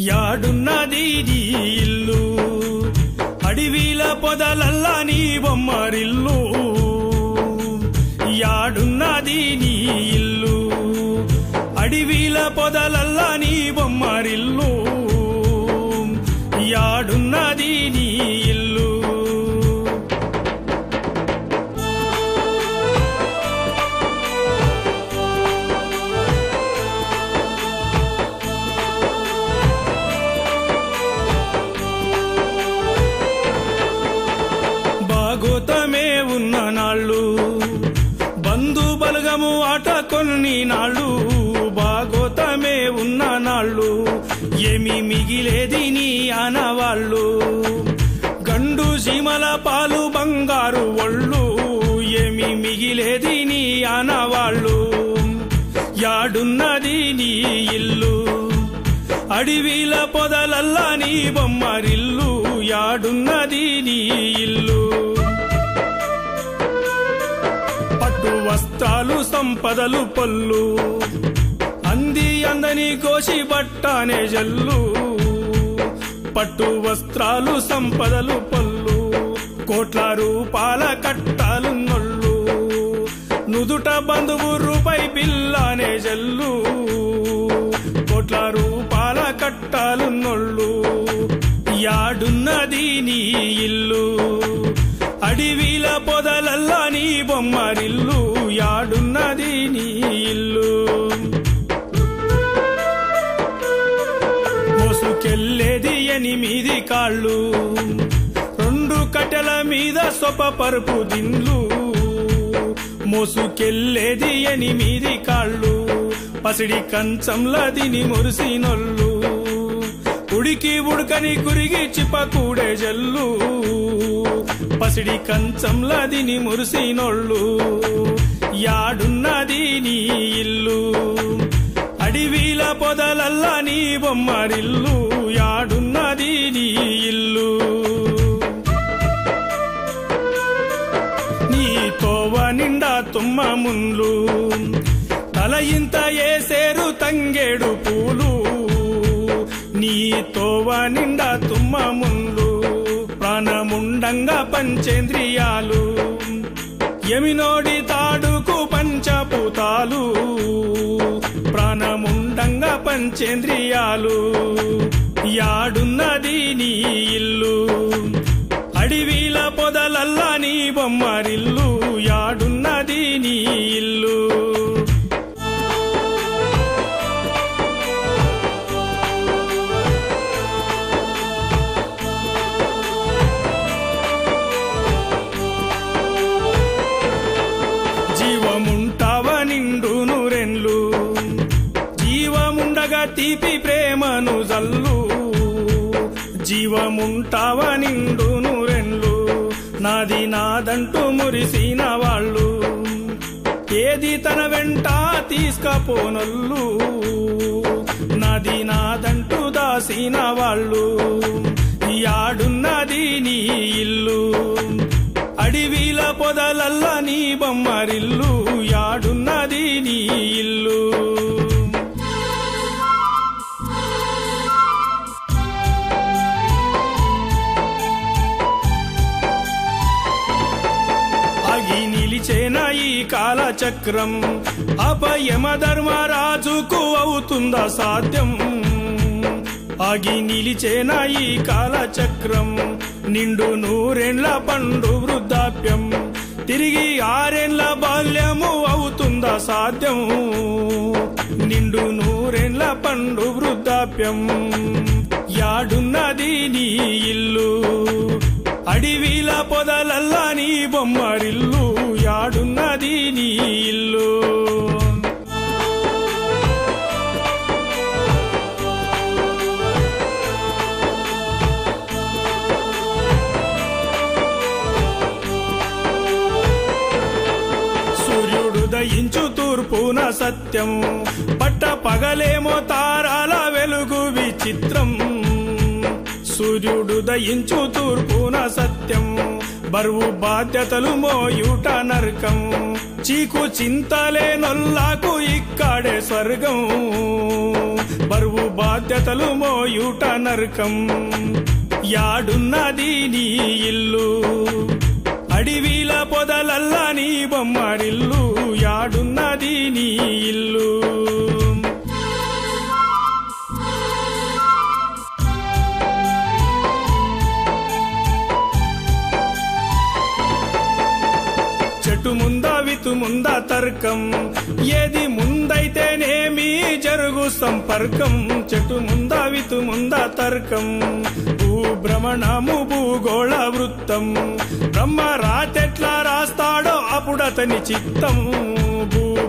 యాడున్నది నీ ఇల్లు అడవిల పొదలల్లా నీ బొమ్మరిల్లు యాడున్నది నీ ఇల్లు అడవిల పొదలల్లా నీ బొమ్మరిల్లు యాడున్నది నీ ఇల్లు భాగోతమే ఉన్న నాళ్ళు బంధు బలగము ఆట కొన్ని నాళ్ళు భాగోతమే ఉన్న నాళ్ళు ఏమి మిగిలేది నీ ఆనవాళ్ళు గండు సీమల పాలు బంగారు ఒళ్ళు ఏమి మిగిలేది నీ ఆనవాళ్ళు యాడున్నది నీ ఇల్లు అడవిల పొదలల్లా నీ బొమ్మరిల్లు యాడున్నది నీ ఇల్లు పట్టు వస్త్రాలు సంపదలు పళ్ళు అందని కోసి బట్టానే జల్లు పట్టు వస్త్రాలు సంపదలు పళ్ళు కోట్ల రూపాల కట్టాలు నొళ్ళు నుదుట బంధువు రూపాయి బిల్లానే జల్లు కోట్ల రూపాల కట్టాలు నొళ్ళు యాడున్నది నీ ఇల్లు అడవిల పొదలల్లా నీ బొమ్మరిల్లు యాడున్నది నీ ఇల్లు మోసుకెళ్ళేది 8 కాళ్ళు 2 కట్టెల మీద సొప పరుపు దిండ్లు మోసుకెళ్ళేది 8 కాళ్ళు పసిడి కంచంలా దిని మురిసినొల్లు ఉడికి ఉడకని కురిగి చిపకూడే జల్లు పసిడి కంచంలా దిని మురిసినొళ్ళు యాడున్నది నీ ఇల్లు అడవిల పొదలల్లా నీ బొమ్మరిల్లు యాడున్నది నీ ఇల్లు నీ తోవ నిండా తుమ్మ మున్లు తల ఇంత ఏసేరు తంగేడు పూలు నీ తోవ నిండా తుమ్మ మున్లు ప్రాణముండంగా పంచేంద్రియాలు యమినోడి తాడుకు పంచభూతాలు ప్రాణముండంగా పంచేంద్రియాలు యాడున్నది నీ ఇల్లు అడవిల పొదలల్లా నీ బొమ్మరిల్లు యాడున్నది నీ ఇల్లు జీవముంటావ నిండు నూరెండ్లు జీవముండగా తీపి ప్రేమను జల్లు జీవముంటావ నిండు నూరెండ్లు నాది నాదంటూ మురిసిన వాళ్ళు ఏది తన వెంట తీసుకపోనొల్లు నాది నాదంటూ దాసిన వాళ్ళు యాడున్నది నీ ఇల్లు అడవిల పొదలల్లా నీ బొమ్మరిల్లు యాడున్నది నీ ఇల్లు ఆగి నిలిచేన ఈ కాలచక్రం అపయమ ధర్మరాజుకు అవుతుందా సాధ్యం ఆగి నిలిచేన ఈ కాలచక్రం నిండు 100 పండు వృద్ధాప్యం తిరిగి 6 బాల్యము అవుతుందా సాధ్యం నిండు 100 పండు వృద్ధాప్యం యాడున్నది నీ ఇల్లు అడవిల పొదలల్లా నీ బొమ్మరిల్లు యాడున్నది నీ ఇల్లు ఉదయించు తూర్పున సత్యం పట్ట పగలేమో తారాల వెలుగు విచిత్రం సూర్యుడు ఉదయించు తూర్పున సత్యం బరువు బాధ్యతలు మోయుట నరకం చీకు చింతలే నొల్లాకు ఇక్కడే స్వర్గం బరువు బాధ్యతలు మోయుట నరకం. యాడున్నది నీ ఇల్లు, అడివిల పొదలల్లా నీ బొమ్మరిల్లు, యాడున్నది నీ ఇల్లు. చెట్టు ముందా వితు ముందా తర్కం, ఏది ముందైతేనేమి జరుగు సంపర్కం. చెట్టు ముందా వితు ముందా తర్కం, భ్రమణము భూగోళ వృత్తం. బ్రహ్మ రాతెట్లా రాస్తాడో అప్పుడతని చిత్తం,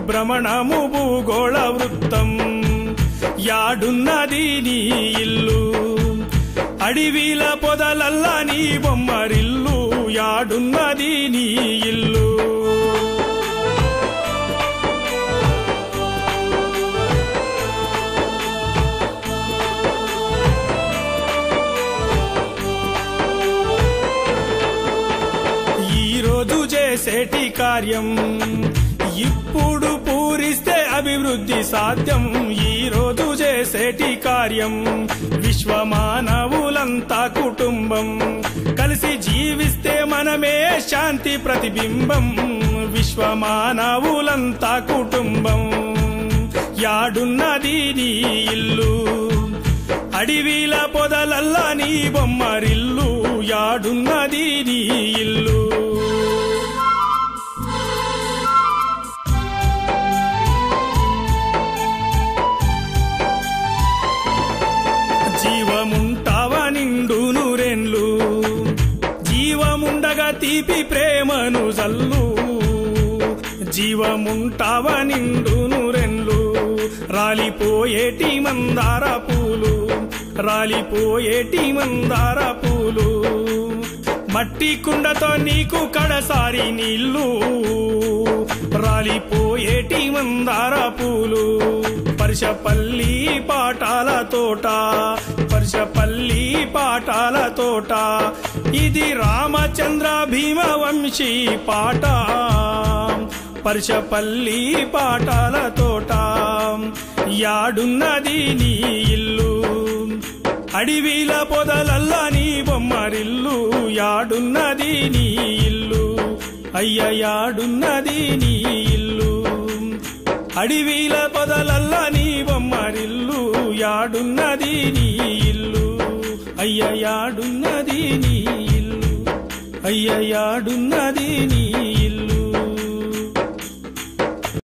భ్రమణము భూగోళ వృత్తం. యాడున్నది నీ ఇల్లు, అడివిల పొదలల్లా నీ బొమ్మరిల్లు, యాడున్నది నీ ఇల్లు. ఈరోజు చేసేటి కార్యం ఇప్పుడు పూరిస్తే అభివృద్ధి సాధ్యం. ఈరోజు చేసేటి కార్యం విశ్వమానవులంతా కుటుంబం, కలిసి జీవిస్తే మనమే శాంతి ప్రతిబింబం. విశ్వమానవులంతా కుటుంబం, యాడున్నది నీ ఇల్లు, అడివిల పొదలల్లా నీ బొమ్మరిల్లు, యాడున్నది నీ ఇల్లు. జీవముంటావా నిండు నూరెన్లు, జీవముండగా తీపి ప్రేమను జల్లు. జీవముంటావా నిండు నూరెన్లు, రాలిపోయేటి మందార పూలు, రాలిపోయేటి మందార పూలు. మట్టి కుండతో నీకు కడసారి నీళ్ళు, రాలిపోయేటి మందార పూలు. పర్షపల్లి పాటాల తోట, పర్షపల్లి పాటాల తోట, ఇది రామచంద్ర భీమ వంశీ పాట. పర్షపల్లి పాటాల తోట, యాడున్నది నీ ఇల్లు, అడివిల పొదలల్లా నీ బొమ్మరిల్లు, యాడున్నది నీ ఇల్లు. అయ్య యాడున్నది నీ ఇల్లు, అడివిల పొదలల్లా నీ బొమ్మరిల్లు, యాడున్నది నీ ఇల్లు. అయ్య యాడున్నది నీ ఇల్లు, అయ్య యాడున్నది నీ